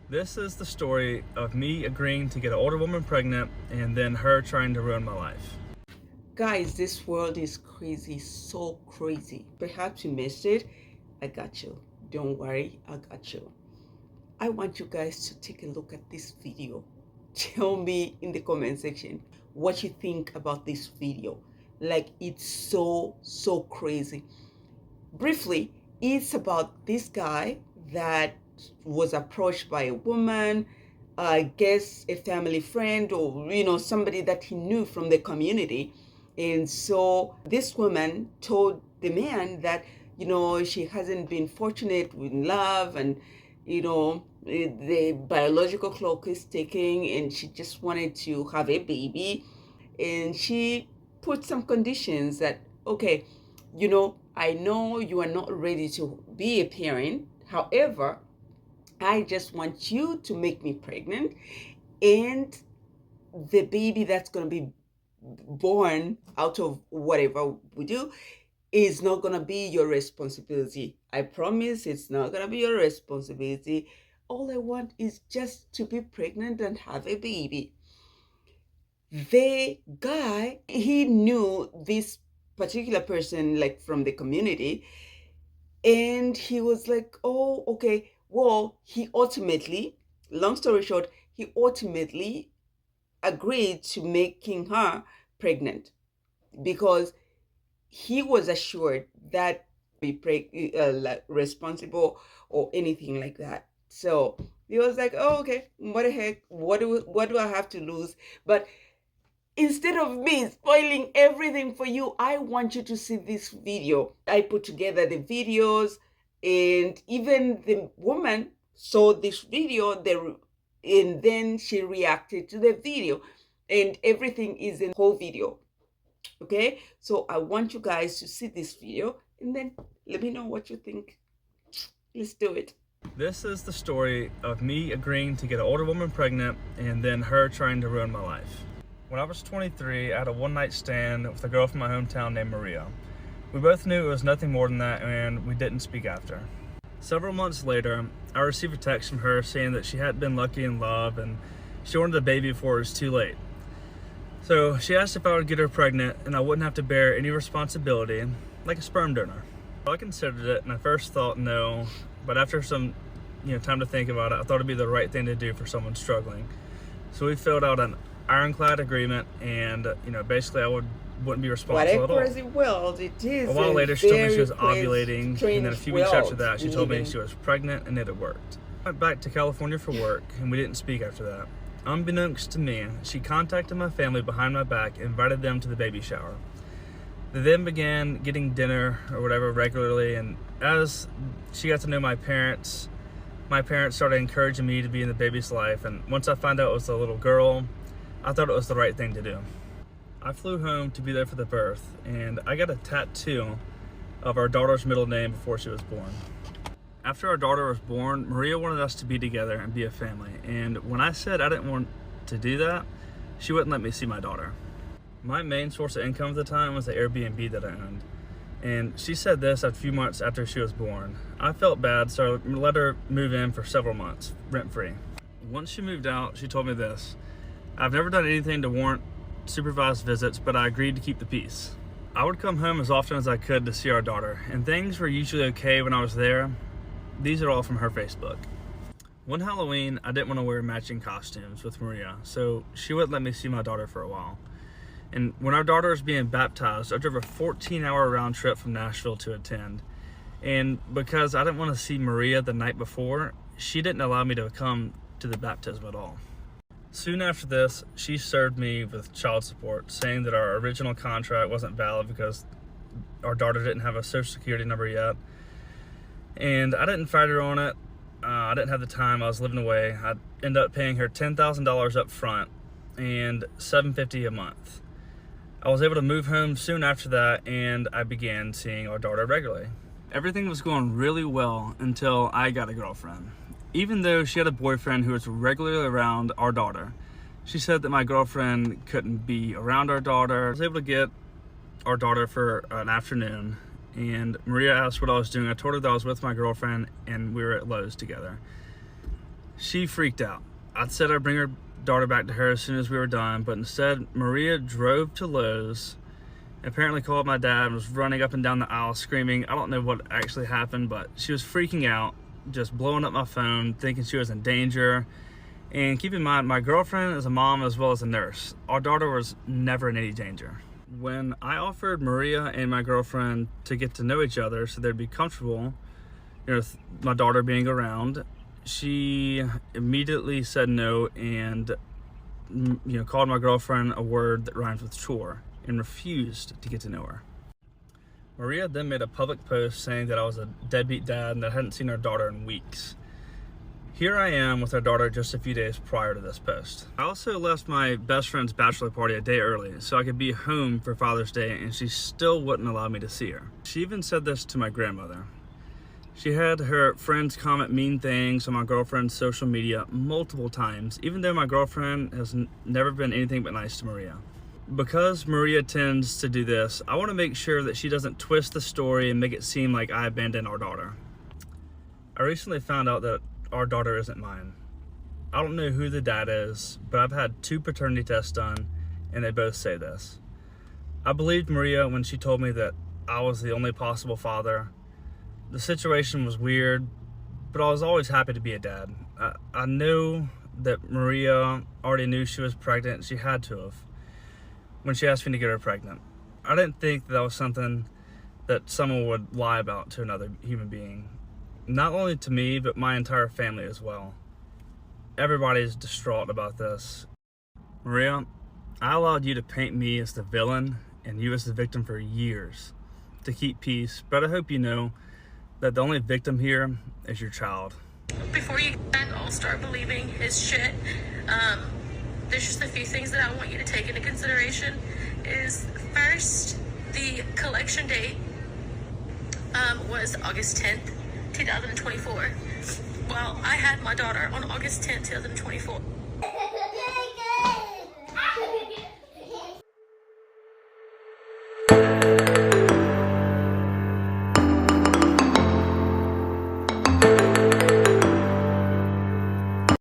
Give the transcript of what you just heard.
This is the story of me agreeing to get an older woman pregnant and then her trying to ruin my life. Guys, this world is crazy, so crazy. Perhaps you missed it. I got you. Don't worry, I got you. I want you guys to take a look at this video. Tell me in the comment section what you think about this video. Like, it's so crazy. Briefly, it's about this guy that was approached by a woman, I guess a family friend, or somebody that he knew from the community. And so this woman told the man that she hasn't been fortunate with love, and the biological clock is ticking, and she just wanted to have a baby. And she put some conditions that, okay, I know you are not ready to be a parent. However, I just want you to make me pregnant, and the baby that's going to be born out of whatever we do is not going to be your responsibility. I promise it's not going to be your responsibility. All I want is just to be pregnant and have a baby. The guy, he knew this particular person, like from the community, and he was like, oh, okay. Well, he ultimately, long story short, he ultimately agreed to making her pregnant because he was assured that be like responsible or anything like that. So he was like, oh, okay, what the heck, what do I have to lose? But instead of me spoiling everything for you, I want you to see this video. I put together the videos, and even the woman saw this video there, and then she reacted to the video, and everything is in the whole video. Okay, so I want you guys to see this video and then let me know what you think. Let's do it. This is the story of me agreeing to get an older woman pregnant and then her trying to ruin my life. When I was 23, I had a one-night stand with a girl from my hometown named Maria. We both knew it was nothing more than that, and we didn't speak after. Several months later, I received a text from her saying that she hadn't been lucky in love and she wanted a baby before it was too late. So she asked if I would get her pregnant and I wouldn't have to bear any responsibility, like a sperm donor. I considered it, and I first thought no, but after some time to think about it, I thought it'd be the right thing to do for someone struggling. So we filled out an ironclad agreement, and basically I wouldn't be responsible What a at all. crazy world it is. A while later, she told me she was very ovulating, strange and then a few weeks after world that, she we told live me in. she was pregnant, and it had worked. I went back to California for work, and we didn't speak after that. Unbeknownst to me, she contacted my family behind my back and invited them to the baby shower. They then began getting dinner or whatever regularly, and as she got to know my parents started encouraging me to be in the baby's life, and once I found out it was a little girl, I thought it was the right thing to do. I flew home to be there for the birth, and I got a tattoo of our daughter's middle name before she was born. After our daughter was born, Maria wanted us to be together and be a family, and when I said I didn't want to do that, she wouldn't let me see my daughter. My main source of income at the time was the Airbnb that I owned, and she said this a few months after she was born. I felt bad, so I let her move in for several months, rent-free. Once she moved out, she told me this: I've never done anything to warrant supervised visits, but I agreed to keep the peace. I would come home as often as I could to see our daughter, and things were usually okay when I was there. These are all from her Facebook. One Halloween, I didn't want to wear matching costumes with Maria, so she wouldn't let me see my daughter for a while. And when our daughter was being baptized, I drove a 14-hour round trip from Nashville to attend. And because I didn't want to see Maria the night before, she didn't allow me to come to the baptism at all. Soon after this, she served me with child support, saying that our original contract wasn't valid because our daughter didn't have a social security number yet. And I didn't fight her on it. I didn't have the time. I was living away. I ended up paying her $10,000 up front and $750 a month. I was able to move home soon after that, and I began seeing our daughter regularly. Everything was going really well until I got a girlfriend. Even though she had a boyfriend who was regularly around our daughter, she said that my girlfriend couldn't be around our daughter. I was able to get our daughter for an afternoon, and Maria asked what I was doing. I told her that I was with my girlfriend and we were at Lowe's together. She freaked out. I said I'd bring her daughter back to her as soon as we were done, but instead Maria drove to Lowe's, apparently called my dad, and was running up and down the aisle screaming. I don't know what actually happened, but she was freaking out, just blowing up my phone, thinking she was in danger. And keep in mind, my girlfriend is a mom as well as a nurse. Our daughter was never in any danger. When I offered Maria and my girlfriend to get to know each other so they'd be comfortable, with my daughter being around, she immediately said no and called my girlfriend a word that rhymes with chore and refused to get to know her. Maria then made a public post saying that I was a deadbeat dad and that I hadn't seen our daughter in weeks. Here I am with our daughter just a few days prior to this post. I also left my best friend's bachelor party a day early so I could be home for Father's Day, and she still wouldn't allow me to see her. She even said this to my grandmother. She had her friends comment mean things on my girlfriend's social media multiple times, even though my girlfriend has never been anything but nice to Maria. Because Maria tends to do this, I want to make sure that she doesn't twist the story and make it seem like I abandoned our daughter. I recently found out that our daughter isn't mine. I don't know who the dad is, but I've had 2 paternity tests done, and they both say this. I believed Maria when she told me that I was the only possible father. The situation was weird, but I was always happy to be a dad. I know that Maria already knew she was pregnant. She had to have when she asked me to get her pregnant. I didn't think that was something that someone would lie about to another human being. Not only to me, but my entire family as well. Everybody's distraught about this. Maria, I allowed you to paint me as the villain and you as the victim for years to keep peace, but I hope you know that the only victim here is your child. Before you all start believing his shit, there's just a few things that I want you to take into consideration. Is first, the collection date was August 10th, 2024. Well, I had my daughter on August 10th, 2024.